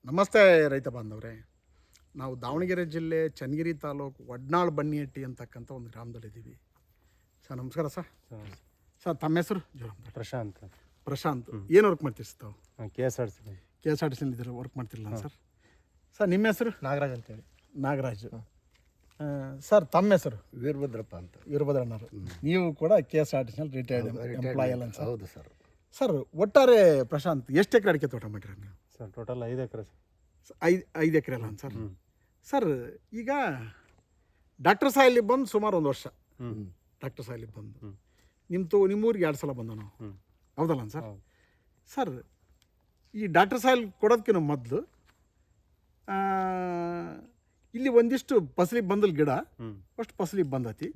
ನಮಸ್ತೆ ರೈತ ಬಾಂಧವರೇ. ನಾವು ದಾವಣಗೆರೆ ಜಿಲ್ಲೆ ಚನ್ನಗಿರಿ ತಾಲೂಕು ವಡ್ನಾಳ್ ಬನ್ನಿಹಟ್ಟಿ ಅಂತಕ್ಕಂಥ ಒಂದು ಗ್ರಾಮದಲ್ಲಿದ್ದೀವಿ. ಸರ್ ನಮಸ್ಕಾರ ಸರ್. ಸರ್ ತಮ್ಮ ಹೆಸರು? ಪ್ರಶಾಂತ್. ಪ್ರಶಾಂತ್. ಏನು ವರ್ಕ್ ಮಾಡ್ತೀರಿ ಸರ್ ತಾವು? KSRTC ಇದ್ದೀರ ವರ್ಕ್ ಮಾಡ್ತಿರಲ್ಲ ಸರ್? ಸರ್ ನಿಮ್ಮ ಹೆಸರು? ನಾಗರಾಜ್ ಅಂತೇಳಿ. ನಾಗರಾಜ್. ಸರ್ ತಮ್ಮ ಹೆಸರು? ವೀರಭದ್ರಪ್ಪ ಅಂತ. ವೀರಭದ್ರಣ್ಣವರು. ನೀವು ಕೂಡ KSRTC ರಿಟೈರ್ಡ್ ಎಂಪ್ಲಾಯ್ ಅಲ್ಲ ಸರ್? ಹೌದು ಸರ್. ಸರ್ ಒಟ್ಟಾರೆ ಪ್ರಶಾಂತ್ ಎಷ್ಟು ಎಕರೆ ಅಡಿಕೆ ತೋಟ ಮಾಡಿರಿ ನೀವು? ಸರ್ ಟೋಟಲ್ 5 ಎಕರೆ ಸರ್. 5 ಎಕರೆ ಅಲ್ಲ ಸರ್? ಸರ್ ಈಗ ಡಾಕ್ಟರ್ ಸಾಯಲ್ಲಿ ಬಂದು ಸುಮಾರು 1 ವರ್ಷ. ಡಾಕ್ಟರ್ ಸಾಯಲ್ಲಿ ಬಂದು ನಿಮ್ಮೂರಿಗೆ 2 ಸಲ ಬಂದ ನಾವು, ಹೌದಲ್ಲ ಸರ್? ಸರ್ ಈ ಡಾಕ್ಟರ್ ಸಾಯಿಲ್ ಕೊಡೋದಕ್ಕಿಂತ ಮೊದಲು ಇಲ್ಲಿ ಒಂದಿಷ್ಟು ಫಸಲಿ ಬಂದಲ್ ಗಿಡ ಅಷ್ಟು ಫಸಲಿ ಬಂದತಿ.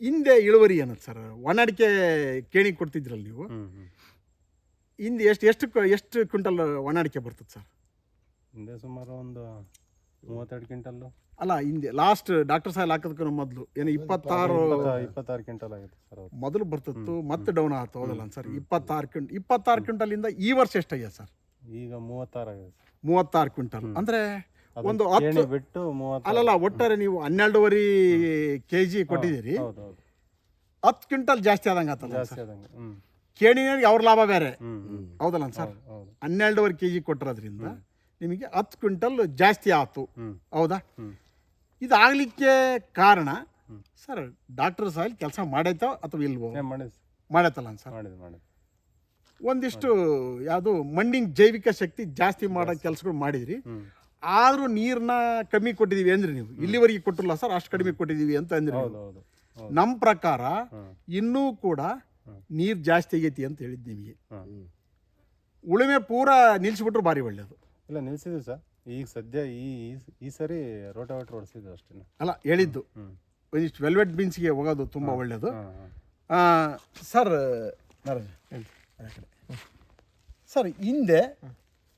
ಹಿಂದೆ ಇಳುವರಿ ಏನದು ಸರ್? ಒಣಡಿಕೆ ಕೇಣಿ ಕೊಡ್ತಿದ್ರಲ್ಲ ನೀವು, ಹಿಂದೆ ಎಷ್ಟು ಕ್ವಿಂಟಲ್ ಒಣಡಿಕೆ ಬರ್ತದೆ ಸರ್? ಹಿಂದೆ ಸುಮಾರು ಒಂದು 32 ಕ್ವಿಂಟಲ್ಲು. ಅಲ್ಲ, ಹಿಂದೆ ಲಾಸ್ಟ್ ಡಾಕ್ಟರ್ ಸಾಯಿಲ್ ಹಾಕೋದಕ್ಕೂ ಮೊದಲು ಏನು 26 ಕ್ವಿಂಟಲ್ ಆಗುತ್ತೆ ಸರ್. ಮೊದಲು ಬರ್ತಿತ್ತು, ಮತ್ತೆ ಡೌನ್ ಆಯ್ತು, ಹೌದಲ್ಲ ಸರ್? 26 ಕ್ವಿಂಟಲಿಂದ ಈ ವರ್ಷ ಎಷ್ಟಾಗಿದೆ ಸರ್? ಈಗ 36 ಆಗಿದೆ ಸರ್. 36 ಕ್ವಿಂಟಲ್ ಅಂದರೆ ಒಂದು 10 ಬಿಟ್ಟು 30. ಅಲ್ಲಲ್ಲ, ಒಟ್ಟಾರೆ ನೀವು 12.5 kg ಕೊಟ್ಟಿದ್ದೀರಿ. 10 ಕ್ವಿಂಟಲ್ ಜಾಸ್ತಿ ಆದಂಗೆ ಆತಲ್ಲ ಸರ್? ಕೇಣಿಗೆ ಅವ್ರ ಲಾಭ ಬೇರೆ, ಹೌದಲ್ಲ ಸರ್? 12.5 kg ಕೊಟ್ಟಿರೋದ್ರಿಂದ ನಿಮಗೆ 10 ಕ್ವಿಂಟಲ್ ಜಾಸ್ತಿ ಆಯ್ತು, ಹೌದಾ? ಇದಾಗಲಿಕ್ಕೆ ಕಾರಣ ಸರ್ ಡಾಕ್ಟರ್ ಸಾಯಿಲ್ ಕೆಲಸ ಮಾಡೈತೋ ಅಥವಾ ಇಲ್ವೋ? ಮಾಡೈತಲ್ಲ ಸರ್? ಒಂದಿಷ್ಟು ಯಾವುದು ಮಣ್ಣಿನ ಜೈವಿಕ ಶಕ್ತಿ ಜಾಸ್ತಿ ಮಾಡೋ ಕೆಲಸಗಳು ಮಾಡಿದ್ರಿ. ಆದರೂ ನೀರನ್ನ ಕಮ್ಮಿ ಕೊಟ್ಟಿದ್ದೀವಿ ಅಂದ್ರೆ ನೀವು ಇಲ್ಲಿವರೆಗೆ ಕೊಟ್ಟಿಲ್ಲ ಸರ್, ಅಷ್ಟು ಕಡಿಮೆ ಕೊಟ್ಟಿದ್ದೀವಿ ಅಂತ ಅಂದ್ರೆ ನಮ್ಮ ಪ್ರಕಾರ ಇನ್ನೂ ಕೂಡ ನೀರು ಜಾಸ್ತಿ ಆಗೈತಿ ಅಂತ ಹೇಳಿದ್ದು ನಿಮಗೆ. ಉಳುಮೆ ಪೂರ ನಿಲ್ಲಿಸ್ಬಿಟ್ರು ಭಾರಿ ಒಳ್ಳೆಯದು. ಇಲ್ಲ, ನಿಲ್ಸಿದ್ವಿ ಸರ್. ಈಗ ಸದ್ಯ ಈ ಸರಿ ರೋಟಾವೇಟರ್ ಓಡಿಸಿದ್ವಿ ಅಷ್ಟೇ. ಅಲ್ಲ, ಹೇಳಿದ್ದು ಒಂದಿಷ್ಟು ವೆಲ್ವೆಟ್ ಬೀನ್ಸ್ಗೆ ಹೋಗೋದು ತುಂಬ ಒಳ್ಳೆಯದು. ಸರ್ ಸರ್ ಹಿಂದೆ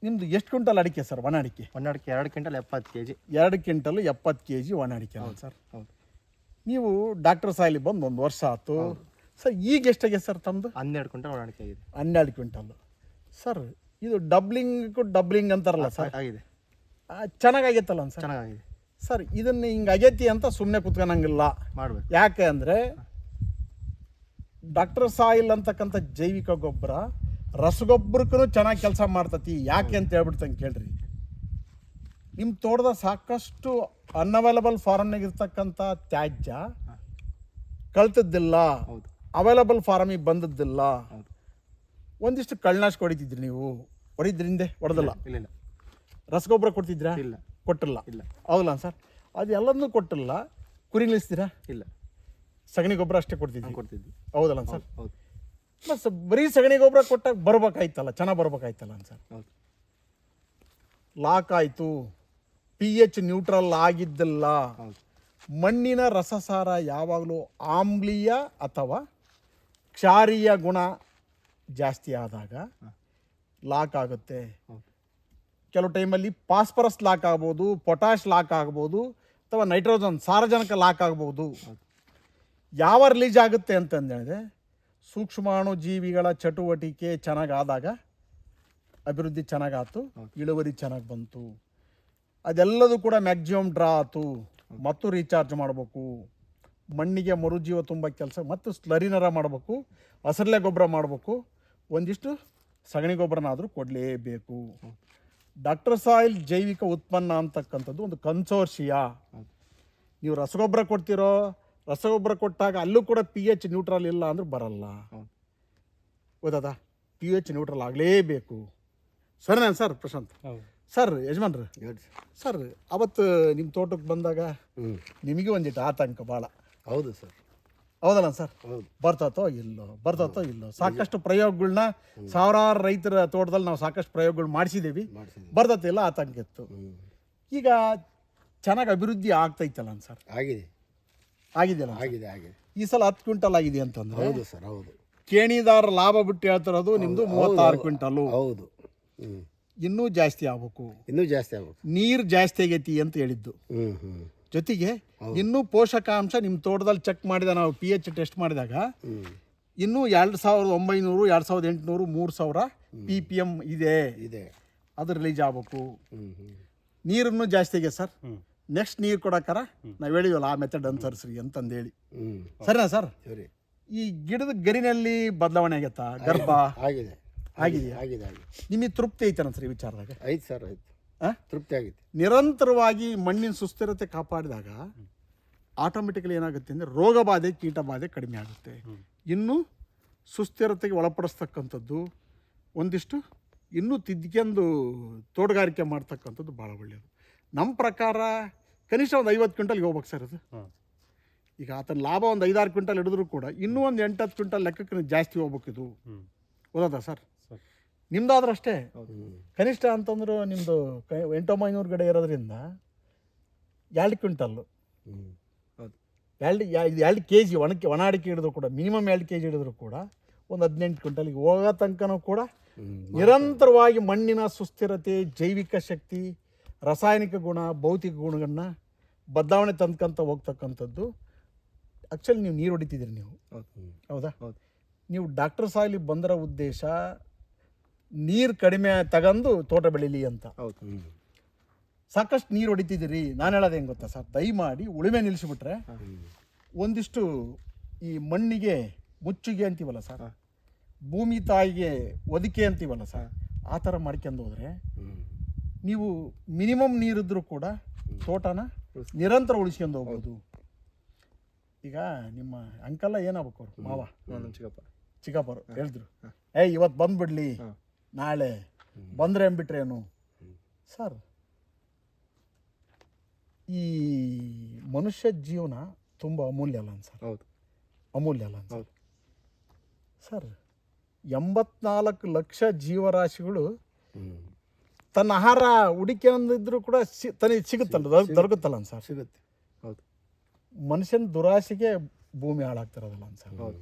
ನಿಮ್ಮದು ಎಷ್ಟು ಕ್ವಿಂಟಲ್ ಅಡಿಕೆ ಸರ್? ಒಣ ಅಡಿಕೆ 2 ಕ್ವಿಂಟಲ್ 70 kg. 2 ಕ್ವಿಂಟಲ್ 70 kg ಒಣ ಅಡಿಕೆ ಅಲ್ಲ ಸರ್? ಹೌದು. ನೀವು ಡಾಕ್ಟರ್ ಸಾಯಿಲಿ ಬಂದು 1 ವರ್ಷ ಆಯ್ತು ಸರ್. ಈಗ ಎಷ್ಟಾಗಿದೆ ಸರ್ ತಮ್ಮದು? 12 ಕ್ವಿಂಟಲ್ ಒಣ ಅಡಿಕೆ ಆಗಿದೆ. 12 ಕ್ವಿಂಟಲ್ ಸರ್. ಇದು ಡಬ್ಲಿಂಗ್ ಅಂತಾರಲ್ಲ ಸರ್? ಆಗಿದೆ. ಚೆನ್ನಾಗಾಗೈತಲ್ಲ ಸರ್? ಚೆನ್ನಾಗಿದೆ ಸರ್. ಇದನ್ನು ಹಿಂಗೆ ಆಗೈತಿ ಅಂತ ಸುಮ್ಮನೆ ಕುತ್ಕೊಳಂಗಿಲ್ಲ, ಮಾಡಬೇಕು. ಯಾಕೆ ಅಂದರೆ ಡಾಕ್ಟರ್ ಸಾಯಿಲ್ ಅಂತಕ್ಕಂಥ ಜೈವಿಕ ಗೊಬ್ಬರ ರಸಗೊಬ್ಬರಕ್ಕೂ ಚೆನ್ನಾಗಿ ಕೆಲಸ ಮಾಡ್ತತಿ. ಯಾಕೆ ಅಂತ ಹೇಳ್ಬಿಡ್ತಂಗೆ ಕೇಳ್ರಿ. ನಿಮ್ಮ ತೋಟದ ಸಾಕಷ್ಟು ಅನ್ಅವೈಲಬಲ್ ಫಾರಮ್ನಾಗ ಇರ್ತಕ್ಕಂಥ ತ್ಯಾಜ್ಯ ಕಳ್ತದ್ದಿಲ್ಲ, ಅವೈಲಬಲ್ ಫಾರಮಿಗೆ ಬಂದದ್ದಿಲ್ಲ. ಒಂದಿಷ್ಟು ಕಳ್ಳನಾಶಕ ಹೊಡಿತಿದ್ರಿ ನೀವು, ಹೊಡಿದ್ರಿಂದ ಹೊಡೆದಲ್ಲ? ಇಲ್ಲ. ರಸಗೊಬ್ಬರ ಕೊಡ್ತಿದ್ರಾ? ಇಲ್ಲ. ಕೊಟ್ಟಿಲ್ಲ? ಇಲ್ಲ. ಹೌದಲ್ಲ ಸರ್? ಅದು ಎಲ್ಲದನ್ನೂ ಕೊಟ್ಟಿಲ್ಲ. ಕುರಿ ನಿಲ್ಲಿಸ್ತೀರಾ? ಇಲ್ಲ. ಸಗಣಿ ಗೊಬ್ಬರ ಅಷ್ಟೇ ಕೊಡ್ತಿದ್ವಿ. ಹೌದಲ್ಲ ಸರ್? ಹೌದು. ಮತ್ತು ಬರೀ ಸಗಣಿ ಗೊಬ್ಬರ ಕೊಟ್ಟಾಗ ಬರ್ಬೇಕಾಯ್ತಲ್ಲ, ಚೆನ್ನಾಗಿ ಬರ್ಬೇಕಾಯ್ತಲ್ಲ ಸರ್? ಹೌದು. ಲಾಕ್ ಆಯಿತು, pH ನ್ಯೂಟ್ರಲ್ ಆಗಿದ್ದಿಲ್ಲ. ಮಣ್ಣಿನ ರಸಸಾರ ಯಾವಾಗಲೂ ಆಮ್ಲೀಯ ಅಥವಾ ಕ್ಷಾರೀಯ ಗುಣ ಜಾಸ್ತಿ ಆದಾಗ ಲಾಕ್ ಆಗುತ್ತೆ. ಕೆಲವು ಟೈಮಲ್ಲಿ ಫಾಸ್ಫರಸ್ ಲಾಕ್ ಆಗ್ಬೋದು, ಪೊಟ್ಯಾಶ್ ಲಾಕ್ ಆಗ್ಬೋದು, ಅಥವಾ ನೈಟ್ರೋಜನ್ ಸಾರಜನಕ ಲಾಕ್ ಆಗ್ಬೋದು. ಯಾವ ರಿಲೀಸ್ ಆಗುತ್ತೆ ಅಂತಂದೇಳಿದ್ರೆ ಸೂಕ್ಷ್ಮಾಣು ಜೀವಿಗಳ ಚಟುವಟಿಕೆ ಚೆನ್ನಾಗಾದಾಗ ಅಭಿವೃದ್ಧಿ ಚೆನ್ನಾಗಾಯ್ತು, ಇಳುವರಿ ಚೆನ್ನಾಗಿ ಬಂತು. ಅದೆಲ್ಲದೂ ಕೂಡ ಮ್ಯಾಕ್ಸಿಮಮ್ ಡ್ರಾ ಆಯ್ತು. ಮತ್ತು ರೀಚಾರ್ಜ್ ಮಾಡಬೇಕು, ಮಣ್ಣಿಗೆ ಮರುಜೀವ ತುಂಬ ಕೆಲಸ, ಮತ್ತು ಸ್ಲರಿನರ ಮಾಡಬೇಕು, ಹಸರಲೆ ಗೊಬ್ಬರ ಮಾಡಬೇಕು, ಒಂದಿಷ್ಟು ಸಗಣಿ ಗೊಬ್ಬರನಾದರೂ ಕೊಡಲೇಬೇಕು. ಡಾಕ್ಟರ್ ಸಾಯಿಲ್ ಜೈವಿಕ ಉತ್ಪನ್ನ ಅಂತಕ್ಕಂಥದ್ದು ಒಂದು ಕನ್ಸೋರ್ಷಿಯಾ. ನೀವು ರಸಗೊಬ್ಬರ ಕೊಡ್ತಿರೋ, ರಸಗೊಬ್ಬರ ಕೊಟ್ಟಾಗ ಅಲ್ಲೂ ಕೂಡ pH ನ್ಯೂಟ್ರಲ್ ಇಲ್ಲ ಅಂದ್ರೆ ಬರಲ್ಲ, ಗೊತ್ತದ? pH ನ್ಯೂಟ್ರಲ್ ಆಗಲೇಬೇಕು. ಸರಿನಾ ಸರ್ ಪ್ರಶಾಂತ್? ಸರ್ ಯಜಮಾನ್ರು ಸರ್, ಅವತ್ತು ನಿಮ್ಮ ತೋಟಕ್ಕೆ ಬಂದಾಗ ನಿಮಗೆ ಒಂದಿಟ್ಟು ಆತಂಕ ಭಾಳ. ಹೌದು ಸರ್. ಹೌದಲ್ಲ ಸರ್? ಬರ್ತತೋ ಇಲ್ಲೋ ಸಾಕಷ್ಟು ಪ್ರಯೋಗಗಳನ್ನ ಸಾವಿರಾರು ರೈತರ ತೋಟದಲ್ಲಿ ನಾವು ಸಾಕಷ್ಟು ಪ್ರಯೋಗಗಳು ಮಾಡಿಸಿದ್ದೀವಿ. ಬರ್ತತಿಲ್ಲ, ಆತಂಕ ಇತ್ತು. ಈಗ ಚೆನ್ನಾಗಿ ಅಭಿವೃದ್ಧಿ ಆಗ್ತೈತಲ್ಲ ಸರ್? ಆಗಿದೆಯಲ್ಲ? ಆಗಿದೆ. ಈ ಸಲ 10 ಕ್ವಿಂಟಲ್ ಆಗಿದೆ ಅಂತಂದ್ರೆ? ಹೌದು ಸರ್. ಹೌದು. ಕೇಣಿದಾರ ಲಾಭ ಬಿಟ್ಟು ಹೇಳ್ತಿರೋದು ನಿಮ್ಮದು 36 ಕ್ವಿಂಟಲು. ಹೌದು. ಇನ್ನೂ ಜಾಸ್ತಿ ಆಗ್ಬೇಕು, ನೀರು ಜಾಸ್ತಿ ಆಗೈತಿ ಅಂತ ಹೇಳಿದ್ದು. ಜೊತೆಗೆ ಇನ್ನೂ ಪೋಷಕಾಂಶ ನಿಮ್ಮ ತೋಟದಲ್ಲಿ ಚೆಕ್ ಮಾಡಿದ ನಾವು pH ಟೆಸ್ಟ್ ಮಾಡಿದಾಗ ಇನ್ನೂ 2900, 2800, 3000 ppm ಇದೆ. ಅದು ರಿಲೀಸ್ ಆಗ್ಬೇಕು. ಹ್ಞೂ ಹ್ಞೂ ನೀರನ್ನು ಜಾಸ್ತಿ ಆಗಿದೆ ಸರ್. ಹ್ಞೂ ನೆಕ್ಸ್ಟ್ ನೀರು ಕೊಡಕ್ಕಾರ ನಾವು ಹೇಳಿವಲ್ಲ ಆ ಮೆಥಡ್ ಅನುಸರಿಸ್ರಿ ಅಂತಂದೇಳಿ. ಹ್ಞೂ ಸರಿನಾ ಸರ್? ಸರಿ ಈ ಗಿಡದ ಗರಿನಲ್ಲಿ ಬದಲಾವಣೆ ಆಗತ್ತಾ? ಗರ್ಭ ಆಗಿದೆ ಆಗಿದೆಯಾ? ಆಗಿದೆ ಆಗಿದೆ ನಿಮಗೆ ತೃಪ್ತಿ ಐತನ ಸರ್ ಈ ವಿಚಾರದಾಗ? ಆಯ್ತು ಸರ್ ಆಯ್ತು ಆ? ತೃಪ್ತಿ ಆಗಿದೆ. ನಿರಂತರವಾಗಿ ಮಣ್ಣಿನ ಸುಸ್ಥಿರತೆ ಕಾಪಾಡಿದಾಗ ಆಟೋಮೆಟಿಕಲಿ ಏನಾಗುತ್ತೆ ಅಂದರೆ ರೋಗ ಬಾಧೆ ಕೀಟ ಬಾಧೆ ಕಡಿಮೆ ಆಗುತ್ತೆ. ಇನ್ನು ಸುಸ್ಥಿರತೆಗೆ ಒಳಪಡಿಸ್ತಕ್ಕಂಥದ್ದು ಒಂದಿಷ್ಟು ಇನ್ನೂ ತಿದ್ಕೊಂಡು ತೋಟಗಾರಿಕೆ ಮಾಡ್ತಕ್ಕಂಥದ್ದು ಭಾಳ ಒಳ್ಳೆಯದು. ನಮ್ಮ ಪ್ರಕಾರ ಕನಿಷ್ಠ ಒಂದು 50 ಕ್ವಿಂಟಲ್ಗೆ ಹೋಗ್ಬೇಕು ಸರ್ ಅದು. ಹಾಂ ಈಗ ಆತನ ಲಾಭ ಒಂದು 5-6 ಕ್ವಿಂಟಲ್ ಹಿಡಿದ್ರು ಕೂಡ ಇನ್ನೂ ಒಂದು 8-10 ಕ್ವಿಂಟಲ್ ಲೆಕ್ಕಕ್ಕೆ ಜಾಸ್ತಿ ಹೋಗ್ಬೇಕು ಇದು. ಹ್ಞೂ ಹೌದಾ ಸರ್? ಸರ್ ನಿಮ್ದಾದ್ರೂ ಅಷ್ಟೇ ಹ್ಞೂ ಕನಿಷ್ಠ ಅಂತಂದ್ರೆ ನಿಮ್ಮದು 800-900 ಗಡೆ ಇರೋದ್ರಿಂದ 2 ಕ್ವಿಂಟಲ್ಲು ಹ್ಞೂ ಹೌದು 2 ಕೆ ಜಿ ಒಣ ಅಡಿಕೆ ಹಿಡಿದ್ರು ಕೂಡ ಮಿನಿಮಮ್ 2 ಕೆ ಜಿ ಹಿಡಿದ್ರು ಕೂಡ ಒಂದು 18 ಕ್ವಿಂಟಲ್ಗೆ ಹೋಗೋ ತನಕನೂ ಕೂಡ ನಿರಂತರವಾಗಿ ಮಣ್ಣಿನ ಸುಸ್ಥಿರತೆ, ಜೈವಿಕ ಶಕ್ತಿ, ರಾಸಾಯನಿಕ ಗುಣ, ಭೌತಿಕ ಗುಣಗಳನ್ನ ಬದಲಾವಣೆ ತಂದ್ಕೊಂತ ಹೋಗ್ತಕ್ಕಂಥದ್ದು. ಆ್ಯಕ್ಚುಲಿ ನೀವು ನೀರು ಹೊಡಿತಿದ್ದೀರಿ ನೀವು, ಹೌದು ಹೌದಾ? ಹೌದು ನೀವು ಡಾಕ್ಟರ್ ಸಾಯಿಲಿ ಬಂದರ ಉದ್ದೇಶ ನೀರು ಕಡಿಮೆ ತಗೊಂಡು ತೋಟ ಬೆಳೀಲಿ ಅಂತ. ಹೌದು ಹ್ಞೂ ಸಾಕಷ್ಟು ನೀರು ಹೊಡಿತಿದ್ದೀರಿ. ನಾನು ಹೇಳೋದು ಹೆಂಗೆ ಗೊತ್ತಾ ಸರ್, ದಯಮಾಡಿ ಉಳುಮೆ ನಿಲ್ಲಿಸಿಬಿಟ್ರೆ ಒಂದಿಷ್ಟು ಈ ಮಣ್ಣಿಗೆ ಮುಚ್ಚುಗೆ ಅಂತೀವಲ್ಲ ಸರ್, ಭೂಮಿ ತಾಯಿಗೆ ಒದಿಕೆ ಅಂತೀವಲ್ಲ ಸರ್, ಆ ಥರ ಮಾಡ್ಕೊಂಡು ಹೋದರೆ ಹ್ಞೂ ನೀವು ಮಿನಿಮಮ್ ನೀರಿದ್ರೂ ಕೂಡ ತೋಟನ ನಿರಂತರ ಉಳಿಸ್ಕೊಂಡು ಹೋಗ್ಬೋದು. ಈಗ ನಿಮ್ಮ ಅಂಕಲ್ಲ ಏನಾಗಬೇಕು ಅವ್ರು ಮಾವ ನಮ್ಮ ಚಿಕ್ಕಪ್ಪರು ಹೇಳಿದ್ರು, ಇವತ್ತು ಬಂದ್ಬಿಡ್ಲಿ, ನಾಳೆ ಬಂದರೆ ಅಂದ್ಬಿಟ್ರೇನು ಸರ್. ಈ ಮನುಷ್ಯ ಜೀವನ ತುಂಬ ಅಮೂಲ್ಯ ಅಲ್ಲ ಸರ್? ಹೌದು ಅಮೂಲ್ಯ ಅಲ್ಲ ಹೌದು ಸರ್? 84 ಲಕ್ಷ ಜೀವರಾಶಿಗಳು ಹ್ಞೂ ತನ್ನ ಆಹಾರ ಹುಡುಕಿ ಅಂದಿದ್ರು ಕೂಡ ತನಗೆ ಸಿಗುತ್ತಲ್ಲ, ದೊರಕುತ್ತಲ್ಲ ಸರ್. ಸಿಗುತ್ತೆ. ಹೌದು ಮನುಷ್ಯನ ದುರಾಸೆಗೆ ಭೂಮಿ ಹಾಳಾಗ್ತಿರೋದಲ್ಲ ಸರ್. ಹೌದು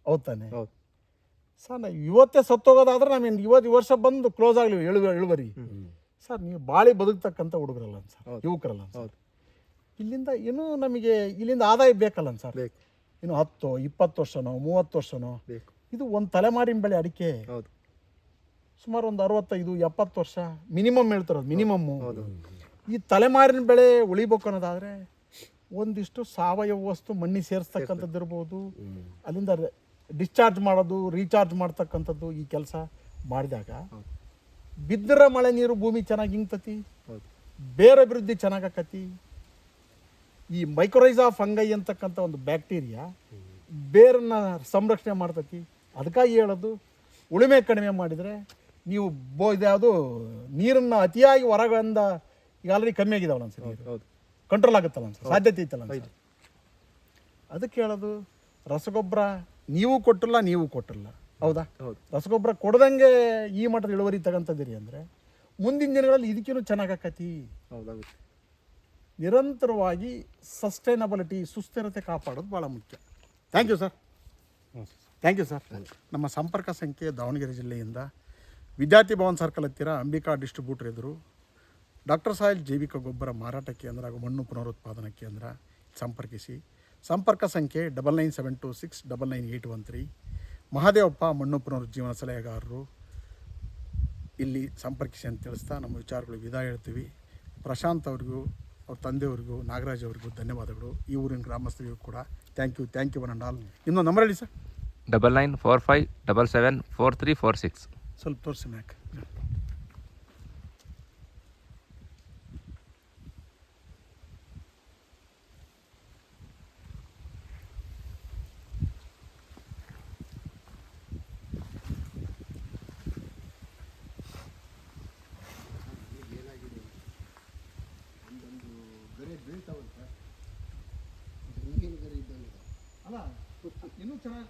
ಹೌದು ತಾನೆ ಹೌದು ಸರ್? ನಾವು ಇವತ್ತೇ ಸತ್ತೋಗೋದಾದ್ರೆ ನಾವೇನು ಈ ವರ್ಷ ಬಂದು ಕ್ಲೋಸ್ ಆಗಲಿ ಇಳುವರಿ ಸರ್. ನೀವು ಬಾಳಿ ಬದುಕ್ತಕ್ಕಂಥ ಹುಡುಗರಲ್ಲ ಸರ್, ಯುವಕರಲ್ಲ ಸರ್. ಹೌದು ಇಲ್ಲಿಂದ ಇನ್ನೂ ನಮಗೆ ಇಲ್ಲಿಂದ ಆದಾಯ ಬೇಕಲ್ಲ ಸರ್. ಬೇಕು ಇನ್ನು 10-20 ವರ್ಷನೋ 30 ವರ್ಷನೋ. ಬೇಕು. ಇದು ಒಂದು ತಲೆಮಾರಿನ ಬೆಳೆ ಅಡಿಕೆ ಹೌದು ಸುಮಾರು ಒಂದು 65-70 ವರ್ಷ ಮಿನಿಮಮ್ ಹೇಳ್ತಾರೋದು, ಮಿನಿಮಮ್ಮು. ಹೌದು ಈ ತಲೆಮಾರಿನ ಬೆಳೆ ಉಳಿಬೇಕು ಅನ್ನೋದಾದರೆ ಒಂದಿಷ್ಟು ಸಾವಯವ ವಸ್ತು ಮಣ್ಣಿ ಸೇರಿಸ್ತಕ್ಕಂಥದ್ದು ಇರ್ಬೋದು. ಅಲ್ಲಿಂದ ಡಿಸ್ಚಾರ್ಜ್ ಮಾಡೋದು, ರೀಚಾರ್ಜ್ ಮಾಡ್ತಕ್ಕಂಥದ್ದು ಈ ಕೆಲಸ ಮಾಡಿದಾಗ ಬಿದ್ದರ ಮಳೆ ನೀರು ಭೂಮಿ ಚೆನ್ನಾಗಿ ಹಿಂಗ್ತತಿ, ಹೌದು ಬೇರೆ ಅಭಿವೃದ್ಧಿ ಚೆನ್ನಾಗಕ್ಕತಿ. ಈ ಮೈಕ್ರೋರೈಸಾ ಫಂಗೈ ಅಂತಕ್ಕಂಥ ಒಂದು ಬ್ಯಾಕ್ಟೀರಿಯಾ ಬೇರನ್ನ ಸಂರಕ್ಷಣೆ ಮಾಡ್ತತಿ. ಅದಕ್ಕಾಗಿ ಹೇಳೋದು ಉಳುಮೆ ಕಡಿಮೆ ಮಾಡಿದರೆ ನೀವು ಇದ್ಯಾವುದು ನೀರನ್ನು ಅತಿಯಾಗಿ ಹೊರಗಳಿಂದ ಈಗ ಆಲ್ರೆಡಿ ಕಮ್ಮಿ ಆಗಿದಾವಲ್ಲ ಅನ್ಸರ್, ಹೌದು ಕಂಟ್ರೋಲ್ ಆಗುತ್ತಲ್ಲ ಅನ್ಸರ್, ಸಾಧ್ಯತೆ ಇತ್ತಲ್ಲ ಅನ್ಸರ್. ಅದಕ್ಕೆ ಹೇಳೋದು ರಸಗೊಬ್ಬರ ನೀವು ಕೊಟ್ಟಿಲ್ಲ, ಹೌದಾ? ಹೌದು ರಸಗೊಬ್ಬರ ಕೊಡ್ದಂಗೆ ಈ ಮಟ್ಟದ ಇಳುವರಿ ತಗೊಂತದಿರಿ ಅಂದರೆ ಮುಂದಿನ ದಿನಗಳಲ್ಲಿ ಇದಕ್ಕಿನ್ನೂ ಚೆನ್ನಾಗಕ್ಕತಿ. ಹೌದಾಗುತ್ತೆ. ನಿರಂತರವಾಗಿ ಸಸ್ಟೈನಬಿಲಿಟಿ, ಸುಸ್ಥಿರತೆ ಕಾಪಾಡೋದು ಭಾಳ ಮುಖ್ಯ. Thank you sir. Thank you sir. ನಮ್ಮ ಸಂಪರ್ಕ ಸಂಖ್ಯೆ ದಾವಣಗೆರೆ ಜಿಲ್ಲೆಯಿಂದ ವಿದ್ಯಾರ್ಥಿ ಭವನ್ ಸರ್ಕಲ್ ಹತ್ತಿರ ಅಂಬಿಕಾ ಡಿಸ್ಟ್ರಿಬ್ಯೂಟರ್ ಎದುರು ಡಾಕ್ಟರ್ ಸಾಯಿಲ್ ಜೈವಿಕ ಗೊಬ್ಬರ ಮಾರಾಟ ಕೇಂದ್ರ ಹಾಗೂ ಮಣ್ಣು ಪುನರುತ್ಪಾದನಾ ಕೇಂದ್ರ. ಸಂಪರ್ಕಿಸಿ. ಸಂಪರ್ಕ ಸಂಖ್ಯೆ 9972699813. ಮಹಾದೇವಪ್ಪ ಮಣ್ಣು ಪುನರುಜ್ಜೀವನ ಸಲಹೆಗಾರರು. ಇಲ್ಲಿ ಸಂಪರ್ಕಿಸಿ ಅಂತ ತಿಳಿಸ್ತಾ ನಮ್ಮ ವಿಚಾರಗಳಿಗೆ ವಿದಾಯ ಹೇಳ್ತೀವಿ. ಪ್ರಶಾಂತ್ ಅವ್ರಿಗೂ, ಅವ್ರ ತಂದೆಯವ್ರಿಗೂ, ನಾಗರಾಜ್ ಅವ್ರಿಗೂ ಧನ್ಯವಾದಗಳು. ಈ ಊರಿನ ಗ್ರಾಮಸ್ಥರಿಗೂ ಕೂಡ thank you one and all. ಇನ್ನೊಂದು ನಂಬರ್ ಹೇಳಿ ಸರ್. 9945774346. ಸ್ವಲ್ಪ ತೋರಿಸಿ ಮ್ಯಾಕ್. ಅಲ್ಲ ಇನ್ನೂ ಚೆನ್ನಾಗಿ